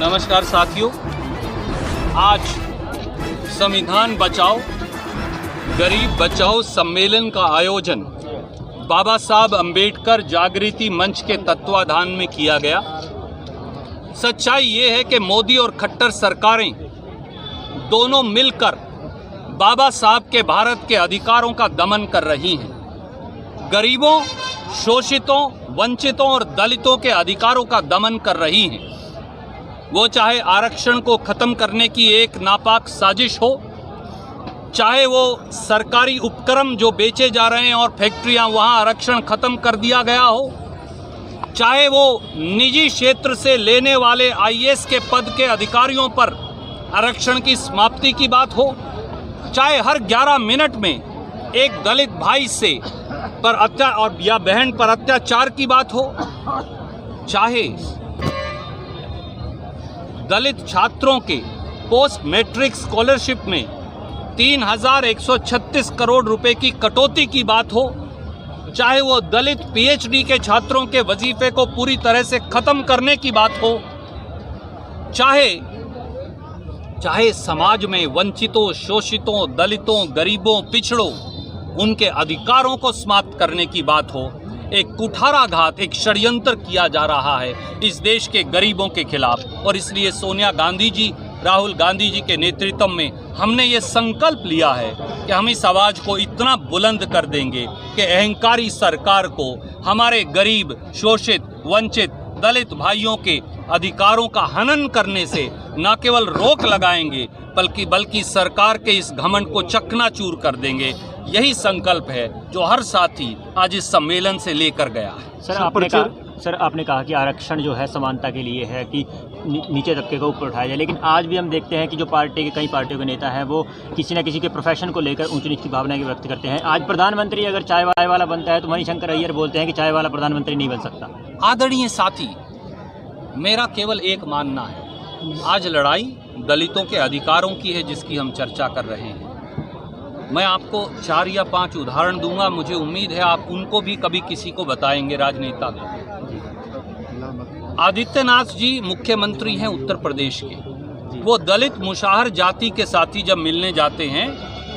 नमस्कार साथियों, आज संविधान बचाओ गरीब बचाओ सम्मेलन का आयोजन बाबा साहब अंबेडकर जागृति मंच के तत्वाधान में किया गया। सच्चाई ये है कि मोदी और खट्टर सरकारें दोनों मिलकर बाबा साहब के भारत के अधिकारों का दमन कर रही हैं। गरीबों, शोषितों, वंचितों और दलितों के अधिकारों का दमन कर रही हैं। वो चाहे आरक्षण को ख़त्म करने की एक नापाक साजिश हो, चाहे वो सरकारी उपक्रम जो बेचे जा रहे हैं और फैक्ट्रियां वहां आरक्षण ख़त्म कर दिया गया हो, चाहे वो निजी क्षेत्र से लेने वाले आईएएस के पद के अधिकारियों पर आरक्षण की समाप्ति की बात हो, चाहे हर 11 मिनट में एक दलित भाई से पर और या बहन पर अत्याचार की बात हो, चाहे दलित छात्रों के पोस्ट मैट्रिक स्कॉलरशिप में 3,136 करोड़ रुपए की कटौती की बात हो, चाहे वो दलित पीएचडी के छात्रों के वजीफे को पूरी तरह से खत्म करने की बात हो, चाहे समाज में वंचितों, शोषितों, दलितों, गरीबों, पिछड़ों उनके अधिकारों को समाप्त करने की बात हो, एक कुठाराघात, एक षड्यंत्र किया जा रहा है इस देश के गरीबों के खिलाफ। और इसलिए सोनिया गांधी जी, राहुल गांधी जी के नेतृत्व में हमने ये संकल्प लिया है कि हम इस आवाज़ को इतना बुलंद कर देंगे कि अहंकारी सरकार को हमारे गरीब, शोषित, वंचित, दलित भाइयों के अधिकारों का हनन करने से न केवल रोक लगाएंगे बल्कि सरकार के इस घमंड को चकनाचूर कर देंगे। यही संकल्प है जो हर साथी आज इस सम्मेलन से लेकर गया है। सर, आपने कहा कि आरक्षण जो है समानता के लिए है कि नीचे तबके को ऊपर उठाया जाए, लेकिन आज भी हम देखते हैं कि जो कई पार्टियों के नेता हैं वो किसी न किसी के प्रोफेशन को लेकर ऊंच नीच की भावना की व्यक्त करते हैं। आज प्रधानमंत्री अगर चाय वाला बनता है तो मणिशंकर अय्यर बोलते हैं कि चाय वाला प्रधानमंत्री नहीं बन सकता। आदरणीय साथी, मेरा केवल एक मानना है, आज लड़ाई दलितों के अधिकारों की है जिसकी हम चर्चा कर रहे हैं। मैं आपको 4 या 5 उदाहरण दूंगा, मुझे उम्मीद है आप उनको भी कभी किसी को बताएंगे राजनेता को। आदित्यनाथ जी मुख्यमंत्री हैं उत्तर प्रदेश के, वो दलित मुशाहर जाति के साथी जब मिलने जाते हैं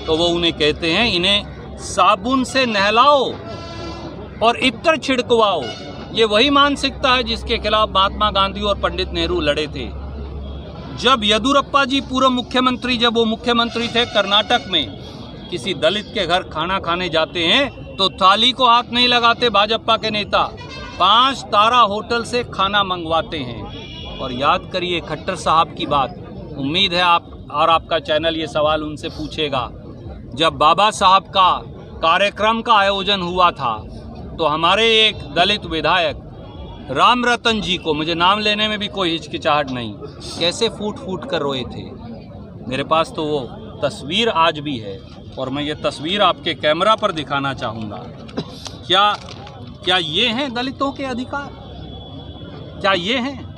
तो वो उन्हें कहते हैं इन्हें साबुन से नहलाओ और इत्र छिड़कवाओ। ये वही मानसिकता है जिसके खिलाफ महात्मा गांधी और पंडित नेहरू लड़े थे। जब येदियुरप्पा जी पूर्व मुख्यमंत्री, जब वो मुख्यमंत्री थे कर्नाटक में, किसी दलित के घर खाना खाने जाते हैं तो थाली को हाथ नहीं लगाते भाजपा के नेता, 5 तारा होटल से खाना मंगवाते हैं। और याद करिए खट्टर साहब की बात, उम्मीद है आप और आपका चैनल ये सवाल उनसे पूछेगा, जब बाबा साहब का कार्यक्रम का आयोजन हुआ था तो हमारे एक दलित विधायक राम रतन जी को, मुझे नाम लेने में भी कोई हिचकिचाहट नहीं, कैसे फूट फूट कर रोए थे। मेरे पास तो वो तस्वीर आज भी है और मैं ये तस्वीर आपके कैमरा पर दिखाना चाहूँगा। क्या ये हैं दलितों के अधिकार? क्या ये हैं?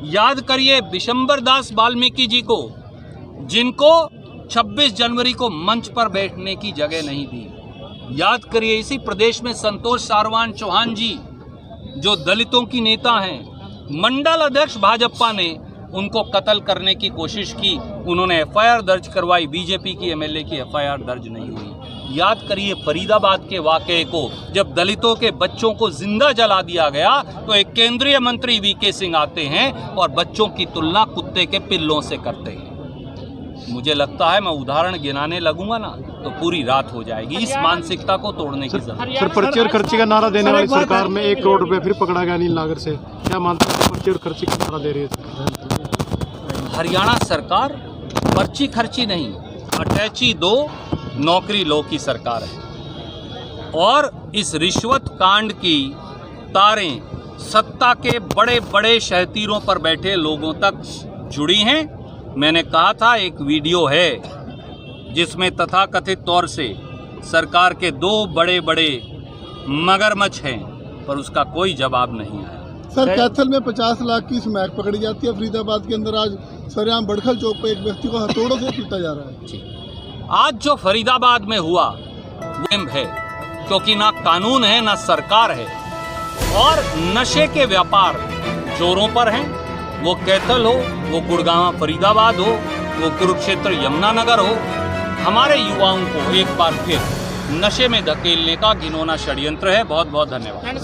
याद करिए बिशंबर दास वाल्मीकि जी को, जिनको 26 जनवरी को मंच पर बैठने की जगह नहीं दी। याद करिए इसी प्रदेश में संतोष सारवान चौहान जी जो दलितों की नेता हैं, मंडल अध्यक्ष भाजपा ने उनको कत्ल करने की कोशिश की, उन्होंने एफआईआर दर्ज करवाई, बीजेपी की एमएलए की एफआईआर दर्ज नहीं हुई। याद करिए फरीदाबाद के वाकये को, जब दलितों के बच्चों को जिंदा जला दिया गया तो एक केंद्रीय मंत्री वीके सिंह आते हैं और बच्चों की तुलना कुत्ते के पिल्लों से करते हैं। मुझे लगता है मैं उदाहरण गिनाने लगूंगा ना तो पूरी रात हो जाएगी। इस मानसिकता को तोड़ने की जरूरत है। सर, पर्ची और खर्ची का नारा देने वाली सरकार में 1 करोड़ रुपए फिर पकड़ा गया अनिल नागर से, क्या मानते हैं पर्ची और खर्ची का नारा दे रही है? हरियाणा सरकार पर्ची खर्ची नहीं, अटैची दो नौकरी लो की सरकार है। और इस रिश्वत कांड की तारें सत्ता के बड़े बड़े शहतीरों पर बैठे लोगों तक जुड़ी हैं। मैंने कहा था एक वीडियो है जिसमें तथाकथित तौर से सरकार के 2 बड़े बड़े मगरमच्छ हैं, पर उसका कोई जवाब नहीं आया। सर, कैथल में 50 लाख की स्मैक पकड़ी जाती है। फरीदाबाद के अंदर आज सरेआम बड़खल चौक पर एक व्यक्ति को हथौड़ों से पीटा जा रहा है। आज जो फरीदाबाद में हुआ वो है क्योंकि ना कानून है ना सरकार है, और नशे के व्यापार जोरों पर हैं। वो कैथल हो, वो गुड़गांव फरीदाबाद हो, वो कुरुक्षेत्र यमुनानगर हो, हमारे युवाओं को एक बार फिर नशे में धकेलने का घिनौना षड्यंत्र है। बहुत बहुत धन्यवाद।